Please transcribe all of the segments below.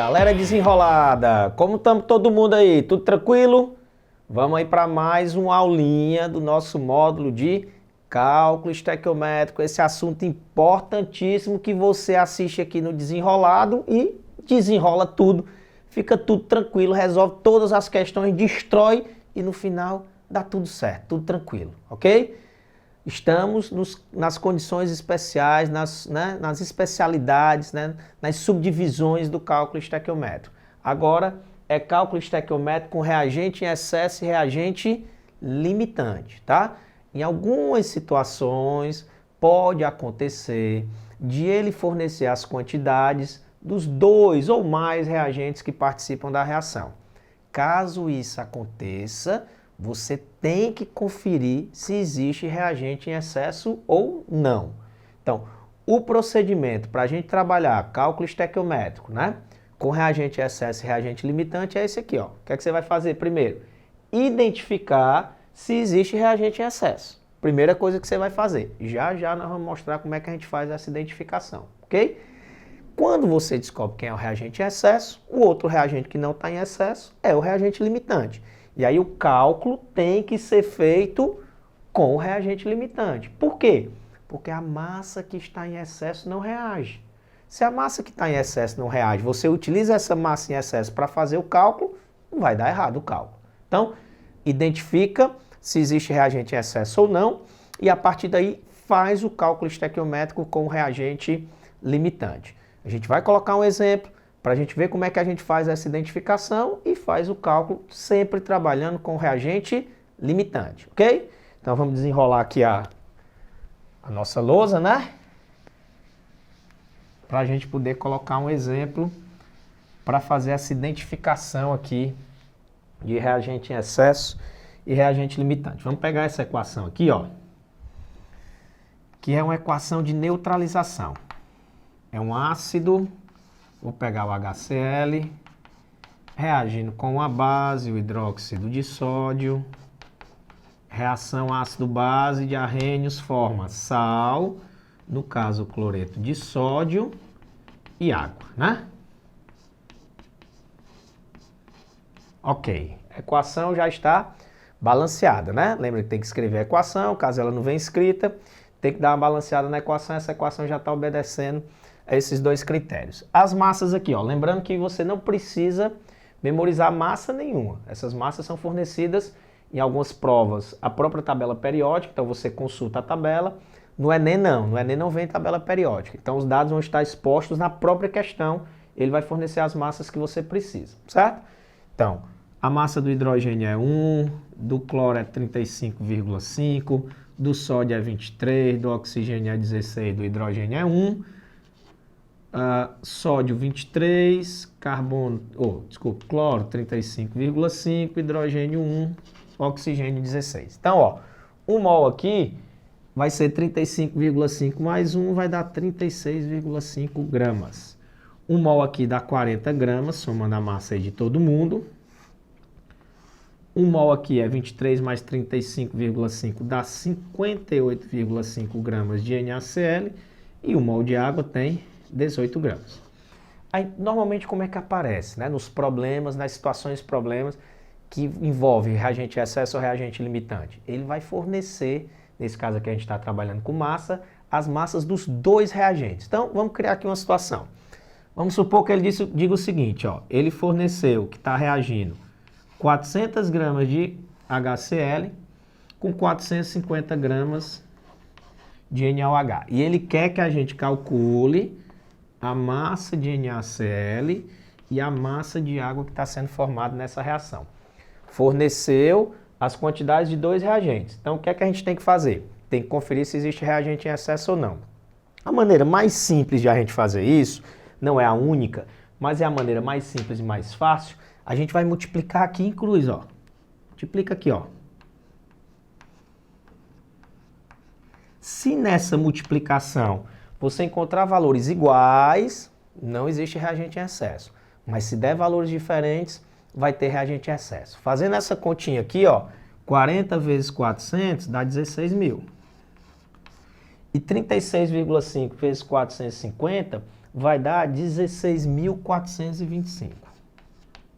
Galera desenrolada, como estamos todo mundo aí? Tudo tranquilo? Vamos aí para mais uma aulinha do nosso módulo de cálculo estequiométrico, esse assunto importantíssimo que você assiste aqui no Desenrolado e desenrola tudo, fica tudo tranquilo, resolve todas as questões, destrói e no final dá tudo certo, tudo tranquilo, ok? Estamos nas condições especiais, nas especialidades, nas subdivisões do cálculo estequiométrico. Agora é cálculo estequiométrico com reagente em excesso e reagente limitante, tá? Em algumas situações pode acontecer de ele fornecer as quantidades dos 2 ou mais reagentes que participam da reação. Caso isso aconteça, você tem que conferir se existe reagente em excesso ou não. Então, o procedimento para a gente trabalhar cálculo estequiométrico, com reagente em excesso e reagente limitante é esse aqui, ó. O que é que você vai fazer primeiro? Identificar se existe reagente em excesso. Primeira coisa que você vai fazer. Já já nós vamos mostrar como é que a gente faz essa identificação, ok? Quando você descobre quem é o reagente em excesso, o outro reagente que não está em excesso é o reagente limitante. E aí o cálculo tem que ser feito com o reagente limitante. Por quê? Porque a massa que está em excesso não reage. Se a massa que está em excesso não reage, você utiliza essa massa em excesso para fazer o cálculo, vai dar errado o cálculo. Então, identifica se existe reagente em excesso ou não e a partir daí faz o cálculo estequiométrico com o reagente limitante. A gente vai colocar um exemplo para a gente ver como é que a gente faz essa identificação e faz o cálculo sempre trabalhando com o reagente limitante, ok? Então vamos desenrolar aqui a nossa lousa, para a gente poder colocar um exemplo para fazer essa identificação aqui de reagente em excesso e reagente limitante. Vamos pegar essa equação aqui, ó, que é uma equação de neutralização. É um ácido, vou pegar o HCl, reagindo com a base, o hidróxido de sódio, reação ácido-base de arrênios forma sal, no caso o cloreto de sódio e água, Ok, a equação já está balanceada, Lembra que tem que escrever a equação, caso ela não venha escrita, tem que dar uma balanceada na equação, essa equação já está obedecendo a esses dois critérios. As massas aqui, ó, lembrando que você não precisa memorizar massa nenhuma. Essas massas são fornecidas em algumas provas, a própria tabela periódica, então você consulta a tabela. No Enem não, no Enem não vem tabela periódica. Então os dados vão estar expostos na própria questão, ele vai fornecer as massas que você precisa, certo? Então, a massa do hidrogênio é 1, do cloro é 35,5, do sódio é 23, do oxigênio é 16, do hidrogênio é 1, sódio 23, cloro 35,5, hidrogênio 1, oxigênio 16. Então, ó, 1 mol aqui vai ser 35,5 mais 1, vai dar 36,5 gramas. 1 mol aqui dá 40 gramas, somando a massa aí de todo mundo. 1 mol aqui é 23 mais 35,5 dá 58,5 gramas de NaCl e 1 mol de água tem 18 gramas. Aí, normalmente, como é que aparece? Nos problemas, nas situações problemas que envolvem reagente em excesso ou reagente limitante. Ele vai fornecer, nesse caso aqui a gente está trabalhando com massa, as massas dos dois reagentes. Então, vamos criar aqui uma situação. Vamos supor que ele diga o seguinte, ó, ele forneceu que está reagindo 400 gramas de HCl com 450 gramas de NaOH. E ele quer que a gente calcule a massa de NaCl e a massa de água que está sendo formada nessa reação. Forneceu as quantidades de dois reagentes. Então, o que é que a gente tem que fazer? Tem que conferir se existe reagente em excesso ou não. A maneira mais simples de a gente fazer isso, não é a única, mas é a maneira mais simples e mais fácil, a gente vai multiplicar aqui em cruz, ó. Multiplica aqui, ó. Se nessa multiplicação você encontrar valores iguais, não existe reagente em excesso. Mas se der valores diferentes, vai ter reagente em excesso. Fazendo essa continha aqui, ó, 40 vezes 400 dá 16 mil. E 36,5 vezes 450 vai dar 16.425.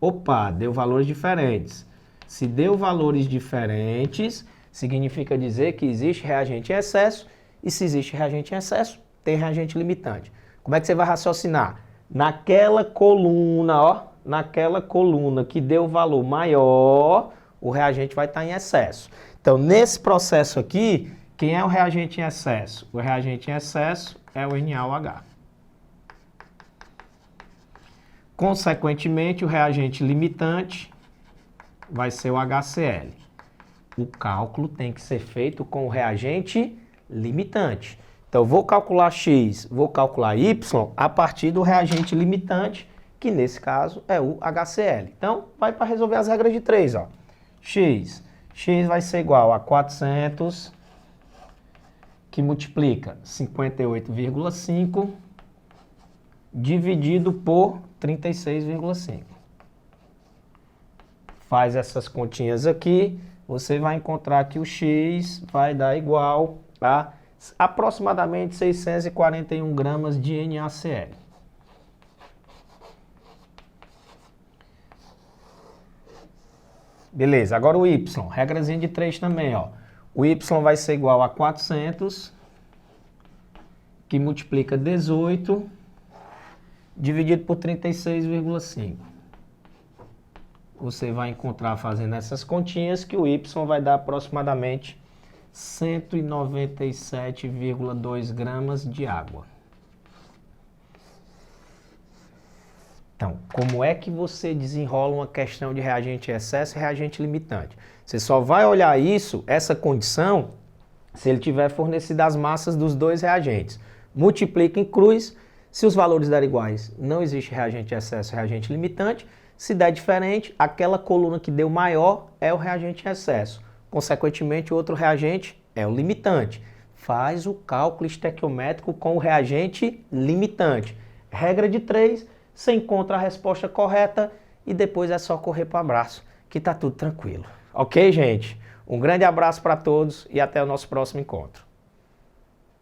Opa, deu valores diferentes. Se deu valores diferentes, significa dizer que existe reagente em excesso, e se existe reagente em excesso, tem reagente limitante. Como é que você vai raciocinar? Naquela coluna, ó, naquela coluna que deu valor maior, o reagente vai estar em excesso. Então, nesse processo aqui, quem é o reagente em excesso? O reagente em excesso é o NaOH. Consequentemente, o reagente limitante vai ser o HCl. O cálculo tem que ser feito com o reagente limitante. Então, vou calcular X, vou calcular Y a partir do reagente limitante, que nesse caso é o HCl. Então, vai para resolver as regras de 3, ó. X vai ser igual a 400, que multiplica 58,5, dividido por 36,5. Faz essas continhas aqui, você vai encontrar que o X vai dar igual a aproximadamente 641 gramas de NaCl. Beleza, agora o Y, regrazinha de 3 também, ó. O Y vai ser igual a 400, que multiplica 18, dividido por 36,5. Você vai encontrar fazendo essas continhas que o Y vai dar aproximadamente 197,2 gramas de água. Então, como é que você desenrola uma questão de reagente em excesso e reagente limitante? Você só vai olhar isso, essa condição, se ele tiver fornecido as massas dos dois reagentes. Multiplica em cruz, se os valores derem iguais, não existe reagente em excesso e reagente limitante. Se der diferente, aquela coluna que deu maior é o reagente em excesso. Consequentemente, o outro reagente é o limitante. Faz o cálculo estequiométrico com o reagente limitante. Regra de 3, você encontra a resposta correta e depois é só correr para o abraço, que está tudo tranquilo. Ok, gente? Um grande abraço para todos e até o nosso próximo encontro.